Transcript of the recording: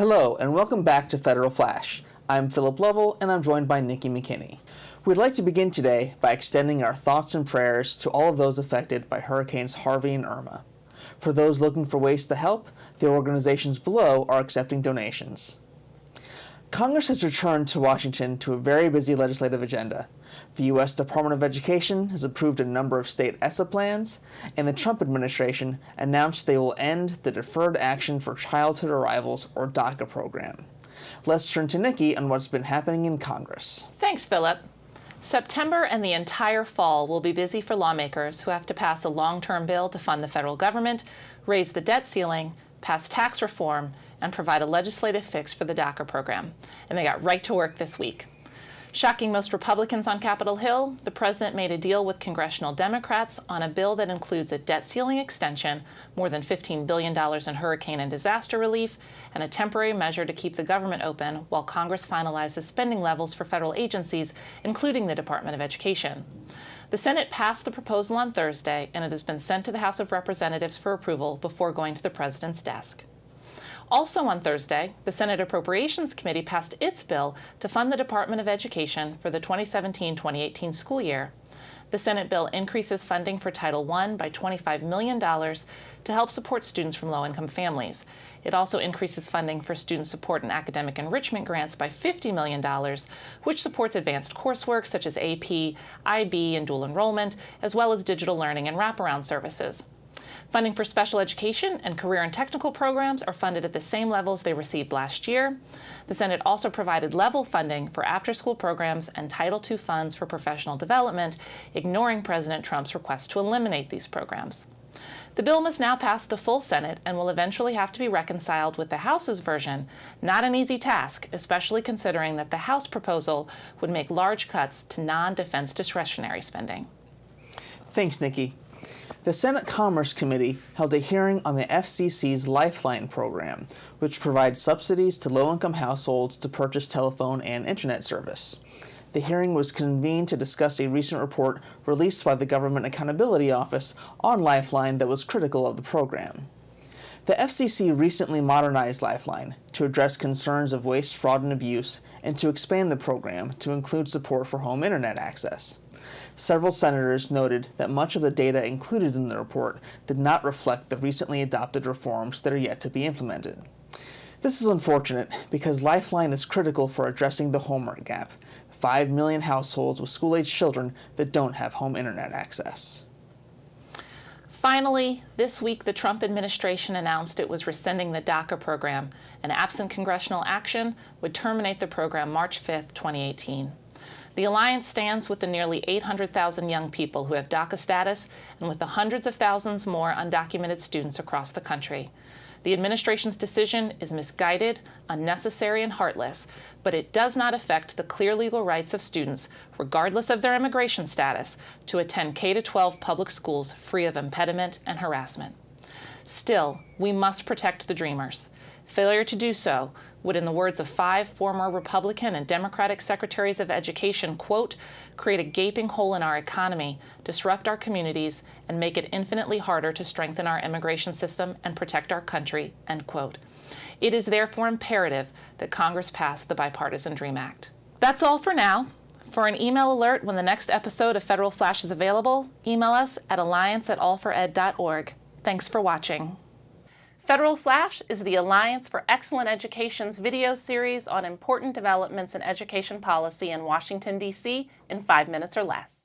Hello, and welcome back to Federal Flash. I'm Philip Lovell, and I'm joined by Nikki McKinney. We'd like to begin today by extending our thoughts and prayers to all of those affected by Hurricanes Harvey and Irma. For those looking for ways to help, the organizations below are accepting donations. Congress has returned to Washington to a very busy legislative agenda. The U.S. Department of Education has approved a number of state ESSA plans, and the Trump administration announced they will end the Deferred Action for Childhood Arrivals, or DACA program. Let's turn to Nikki on what's been happening in Congress. Thanks, Philip. September and the entire fall will be busy for lawmakers who have to pass a long-term bill to fund the federal government, raise the debt ceiling, pass tax reform, and provide a legislative fix for the DACA program. And they got right to work this week. Shocking most Republicans on Capitol Hill, the president made a deal with congressional Democrats on a bill that includes a debt ceiling extension, more than $15 billion in hurricane and disaster relief, and a temporary measure to keep the government open while Congress finalizes spending levels for federal agencies, including the Department of Education. The Senate passed the proposal on Thursday, and it has been sent to the House of Representatives for approval before going to the president's desk. Also on Thursday, the Senate Appropriations Committee passed its bill to fund the Department of Education for the 2017-2018 school year. The Senate bill increases funding for Title I by $25 million to help support students from low-income families. It also increases funding for student support and academic enrichment grants by $50 million, which supports advanced coursework such as AP, IB, and dual enrollment, as well as digital learning and wraparound services. Funding for special education and career and technical programs are funded at the same levels they received last year. The Senate also provided level funding for after-school programs and Title II funds for professional development, ignoring President Trump's request to eliminate these programs. The bill must now pass the full Senate and will eventually have to be reconciled with the House's version, not an easy task, especially considering that the House proposal would make large cuts to non-defense discretionary spending. Thanks, Nikki. The Senate Commerce Committee held a hearing on the FCC's Lifeline program, which provides subsidies to low-income households to purchase telephone and internet service. The hearing was convened to discuss a recent report released by the Government Accountability Office on Lifeline that was critical of the program. The FCC recently modernized Lifeline to address concerns of waste, fraud, and abuse, and to expand the program to include support for home internet access. Several senators noted that much of the data included in the report did not reflect the recently adopted reforms that are yet to be implemented. This is unfortunate because Lifeline is critical for addressing the homework gap, 5 million households with school-aged children that don't have home internet access. Finally, this week the Trump administration announced it was rescinding the DACA program, and absent congressional action would terminate the program March 5, 2018. The Alliance stands with the nearly 800,000 young people who have DACA status and with the hundreds of thousands more undocumented students across the country. The administration's decision is misguided, unnecessary, and heartless, but it does not affect the clear legal rights of students, regardless of their immigration status, to attend K-12 public schools free of impediment and harassment. Still, we must protect the dreamers. Failure to do so would, in the words of 5 former Republican and Democratic Secretaries of Education, quote, create a gaping hole in our economy, disrupt our communities, and make it infinitely harder to strengthen our immigration system and protect our country, end quote. It is therefore imperative that Congress pass the Bipartisan DREAM Act. That's all for now. For an email alert when the next episode of Federal Flash is available, email us at alliance@allfored.org. Thanks for watching. Federal Flash is the Alliance for Excellent Education's video series on important developments in education policy in Washington, D.C. in 5 minutes or less.